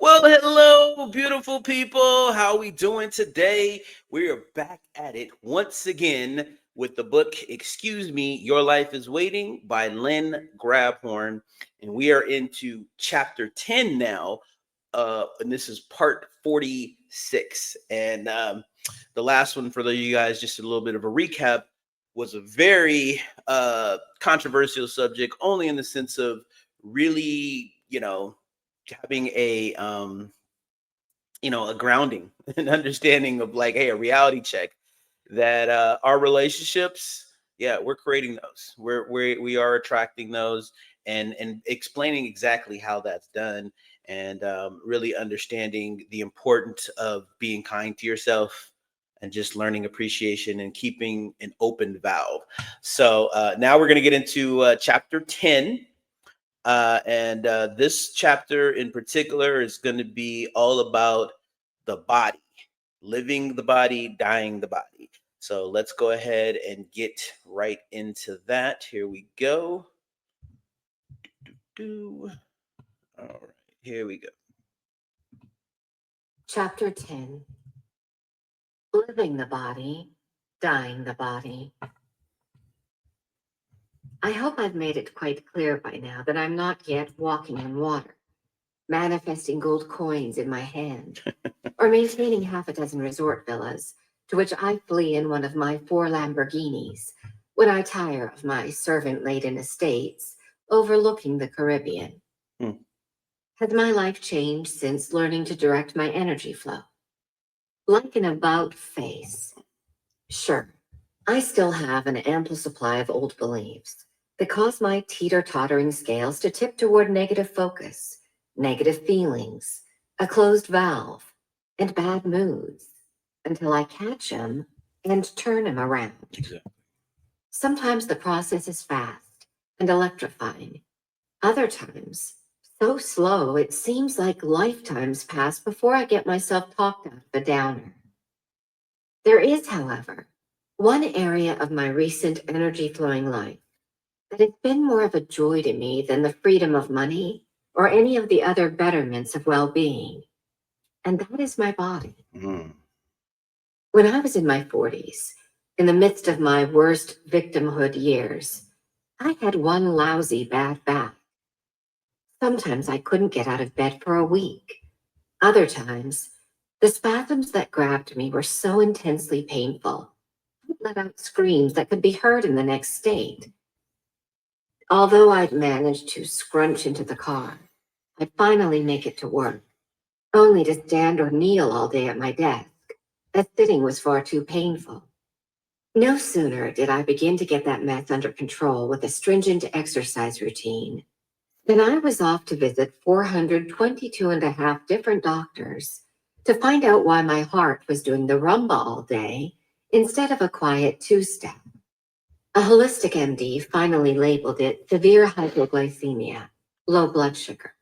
Well, hello, beautiful people. How we doing today? We are back at it once again with the book Excuse Me, Your Life is Waiting by Lynn Grabhorn. And we are into chapter 10 now. And this is part 46. And the last one, for you guys, just a little bit of a recap, was a very controversial subject, only in the sense of really, having a grounding and understanding of, like, hey, a reality check that our relationships, yeah, we're creating those, we are attracting those, and explaining exactly how that's done, and really understanding the importance of being kind to yourself, and just learning appreciation and keeping an open valve. So now we're going to get into chapter 10, and this chapter in particular is going to be all about the body, living the body, dying the body. So let's go ahead and get right into that. Here we go. All right, here we go. Chapter 10. Living the body, dying the body. I hope I've made it quite clear by now that I'm not yet walking on water, manifesting gold coins in my hand, or maintaining half a dozen resort villas to which I flee in one of my 4 Lamborghinis when I tire of my servant-laden estates overlooking the Caribbean. Hmm. Has my life changed since learning to direct my energy flow? Like an about face. Sure, I still have an ample supply of old beliefs that cause my teeter-tottering scales to tip toward negative focus, negative feelings, a closed valve, and bad moods until I catch them and turn them around. Exactly. Sometimes the process is fast and electrifying. Other times, so slow it seems like lifetimes pass before I get myself talked out of a downer. There is, however, one area of my recent energy flowing life that has been more of a joy to me than the freedom of money or any of the other betterments of well being, and that is my body. Hmm. When I was in my 40s, in the midst of my worst victimhood years, I had one lousy bad back. Sometimes I couldn't get out of bed for a week. Other times, the spasms that grabbed me were so intensely painful, I let out screams that could be heard in the next state. Although I'd managed to scrunch into the car, I'd finally make it to work, only to stand or kneel all day at my desk, as sitting was far too painful. No sooner did I begin to get that mess under control with a stringent exercise routine than I was off to visit 422 and a half different doctors to find out why my heart was doing the rumba all day instead of a quiet two-step. A holistic MD finally labeled it severe hypoglycemia, low blood sugar,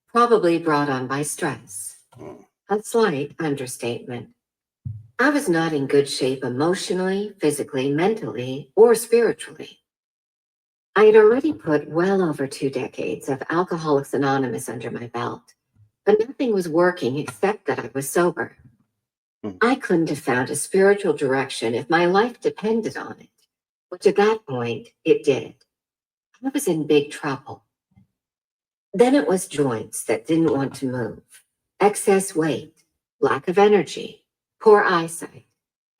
probably brought on by stress. Hmm. A slight understatement. I was not in good shape emotionally, physically, mentally, or spiritually. I had already put well over 2 decades of Alcoholics Anonymous under my belt, but nothing was working except that I was sober. Hmm. I couldn't have found a spiritual direction if my life depended on it, which at that point it did. I was in big trouble. Then it was joints that didn't want to move, excess weight, lack of energy, poor eyesight,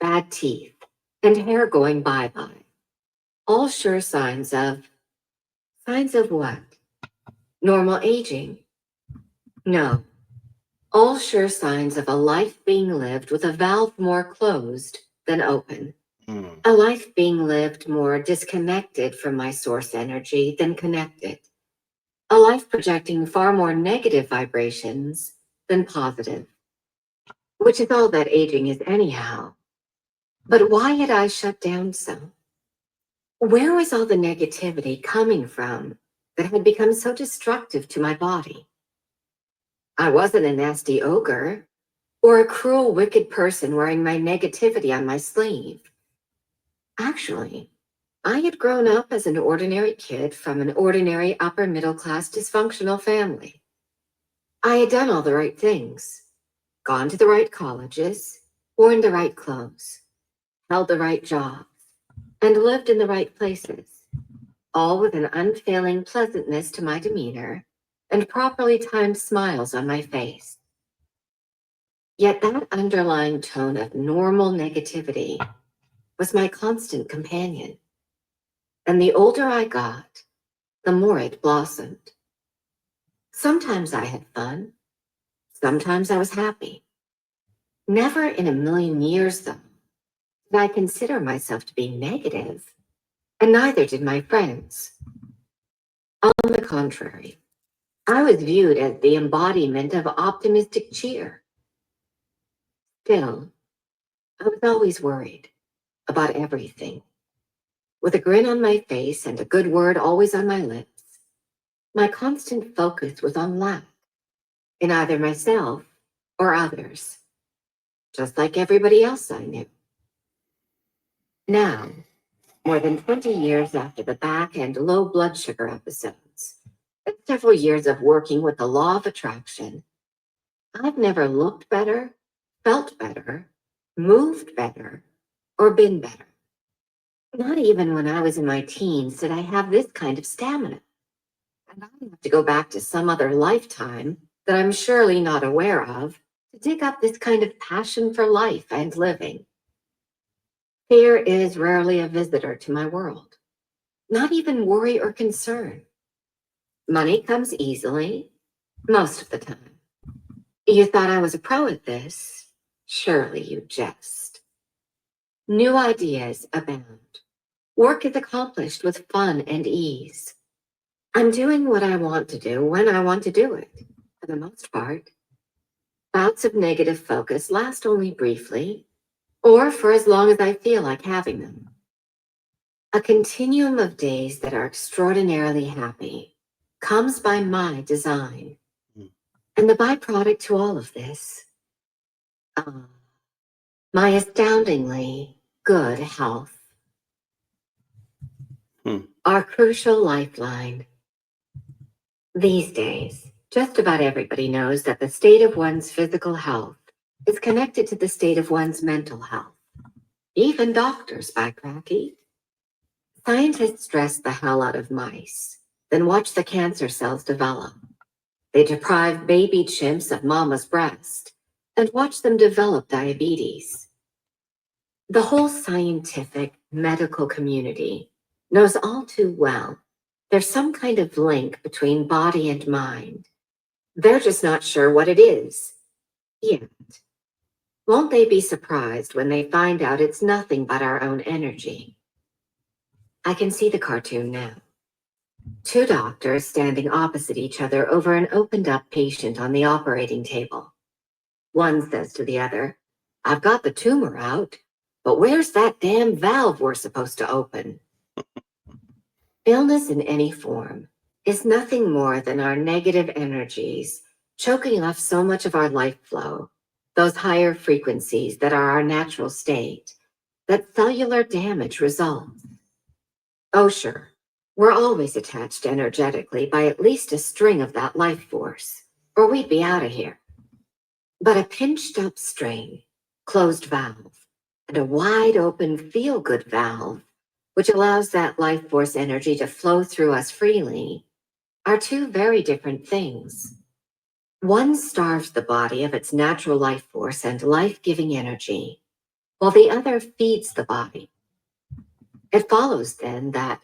bad teeth, and hair going bye-bye. All sure signs of what? Normal aging? No. All sure signs of a life being lived with a valve more closed than open. Hmm. A life being lived more disconnected from my source energy than connected. A life projecting far more negative vibrations than positive, which is all that aging is anyhow. But why had I shut down so? Where was all the negativity coming from that had become so destructive to my body? I wasn't a nasty ogre or a cruel, wicked person wearing my negativity on my sleeve. Actually, I had grown up as an ordinary kid from an ordinary upper middle class dysfunctional family. I had done all the right things, gone to the right colleges, worn the right clothes, held the right jobs, and lived in the right places, all with an unfailing pleasantness to my demeanor and properly timed smiles on my face. Yet that underlying tone of normal negativity was my constant companion. And the older I got, the more it blossomed. Sometimes I had fun, sometimes I was happy. Never in a million years, though, did I consider myself to be negative, and neither did my friends. On the contrary, I was viewed as the embodiment of optimistic cheer. Still, I was always worried about everything. With a grin on my face and a good word always on my lips, my constant focus was on lack in either myself or others, just like everybody else I knew. Now, more than 20 years after the back and low blood sugar episodes, and several years of working with the law of attraction, I've never looked better, felt better, moved better, or been better. Not even when I was in my teens did I have this kind of stamina. And I have to go back to some other lifetime that I'm surely not aware of to dig up this kind of passion for life and living. Fear is rarely a visitor to my world, not even worry or concern. Money comes easily, most of the time. You thought I was a pro at this? Surely you jest. New ideas abound. Work is accomplished with fun and ease. I'm doing what I want to do when I want to do it, for the most part. Bouts of negative focus last only briefly, or for as long as I feel like having them. A continuum of days that are extraordinarily happy comes by my design. Mm. And the byproduct to all of this, my astoundingly good health, Hmm. our crucial lifeline. These days, just about everybody knows that the state of one's physical health is connected to the state of one's mental health. Even doctors, by cracky. Scientists dress the hell out of mice, then watch the cancer cells develop. They deprive baby chimps of mama's breast and watch them develop diabetes. The whole scientific medical community knows all too well there's some kind of link between body and mind. They're just not sure what it is yet. Won't they be surprised when they find out it's nothing but our own energy? I can see the cartoon now. Two doctors standing opposite each other over an opened up patient on the operating table. One says to the other, "I've got the tumor out, but where's that damn valve we're supposed to open?" Illness in any form is nothing more than our negative energies choking off so much of our life flow, those higher frequencies that are our natural state, that cellular damage results. Oh, sure, we're always attached energetically by at least a string of that life force, or we'd be out of here. But a pinched up string, closed valve, and a wide open feel good valve, which allows that life force energy to flow through us freely, are two very different things. One starves the body of its natural life force and life giving energy, while the other feeds the body. It follows then that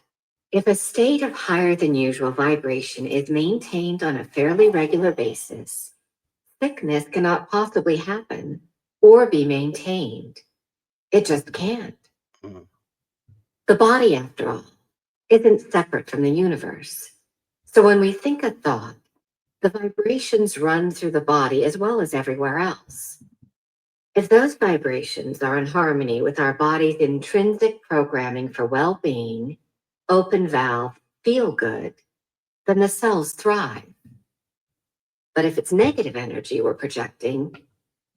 if a state of higher than usual vibration is maintained on a fairly regular basis, sickness cannot possibly happen or be maintained. It just can't. Mm. The body, after all, isn't separate from the universe. So when we think a thought, the vibrations run through the body as well as everywhere else. If those vibrations are in harmony with our body's intrinsic programming for well-being, open valve, feel good, then the cells thrive. But if it's negative energy we're projecting,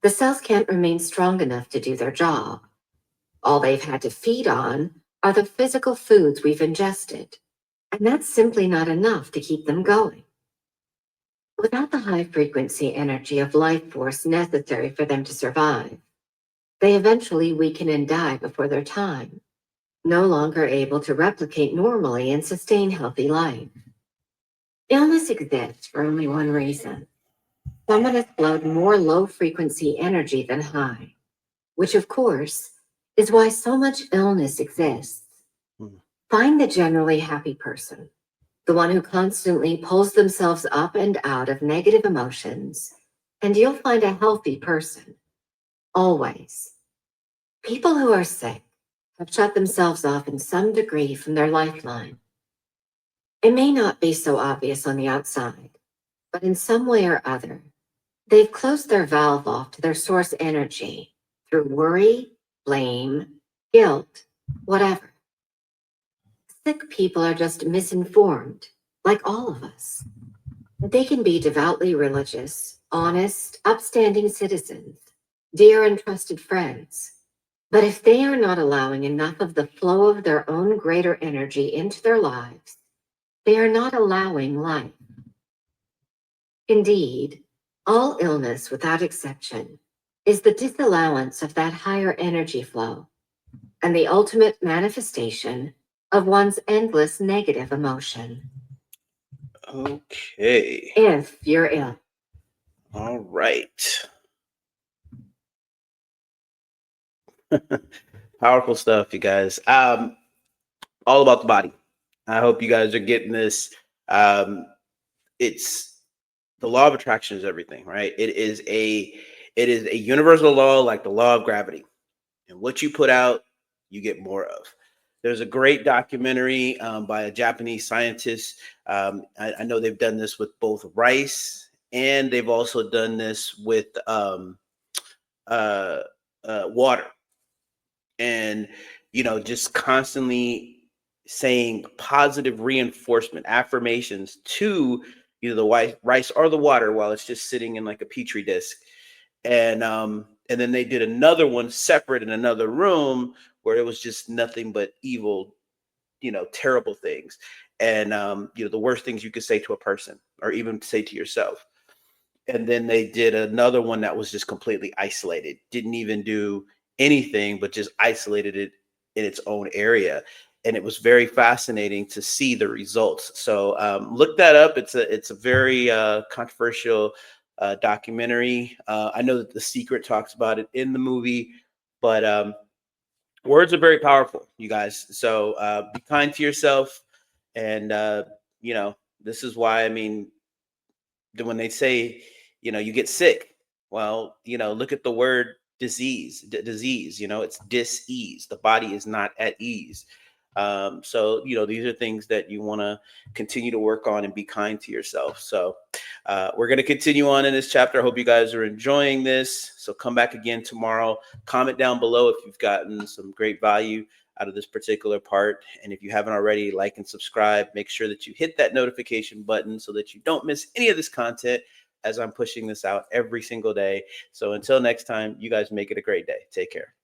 the cells can't remain strong enough to do their job. All they've had to feed on are the physical foods we've ingested, and that's simply not enough to keep them going. Without the high frequency energy of life force necessary for them to survive, they eventually weaken and die before their time, no longer able to replicate normally and sustain healthy life. Illness exists for only one reason. Someone has flowed more low frequency energy than high, which of course is why so much illness exists. Hmm. Find the generally happy person, the one who constantly pulls themselves up and out of negative emotions, and you'll find a healthy person. Always. People who are sick have shut themselves off in some degree from their lifeline. It may not be so obvious on the outside, but in some way or other, they've closed their valve off to their source energy through worry, blame, guilt, whatever. Sick people are just misinformed, like all of us. They can be devoutly religious, honest, upstanding citizens, dear and trusted friends. But if they are not allowing enough of the flow of their own greater energy into their lives, they are not allowing life. Indeed, all illness without exception is the disallowance of that higher energy flow and the ultimate manifestation of one's endless negative emotion. Okay. If you're ill. All right. Powerful stuff, you guys. All about the body. I hope you guys are getting this. It's the law of attraction is everything, right? It is a universal law like the law of gravity. And what you put out, you get more of. There's a great documentary by a Japanese scientist. I know they've done this with both rice and they've also done this with uh, water. And, just constantly saying positive reinforcement, affirmations to either the rice or the water while it's just sitting in like a petri dish. And then they did another one separate in another room where it was just nothing but evil, terrible things, and the worst things you could say to a person or even say to yourself. And then they did another one that was just completely isolated, didn't even do anything but just isolated it in its own area. And it was very fascinating to see the results. So look that up. It's a very controversial documentary. I know that The Secret talks about it in the movie, but words are very powerful, you guys. So be kind to yourself. And you know this is why, I mean, when they say, you get sick, well, look at the word disease. Disease, it's dis-ease. The body is not at ease. So these are things that you want to continue to work on and be kind to yourself. So we're going to continue on in this chapter. I hope you guys are enjoying this. So come back again tomorrow. Comment down below if you've gotten some great value out of this particular part. And if you haven't already, like and subscribe. Make sure that you hit that notification button so that you don't miss any of this content as I'm pushing this out every single day. So until next time, you guys make it a great day. Take care.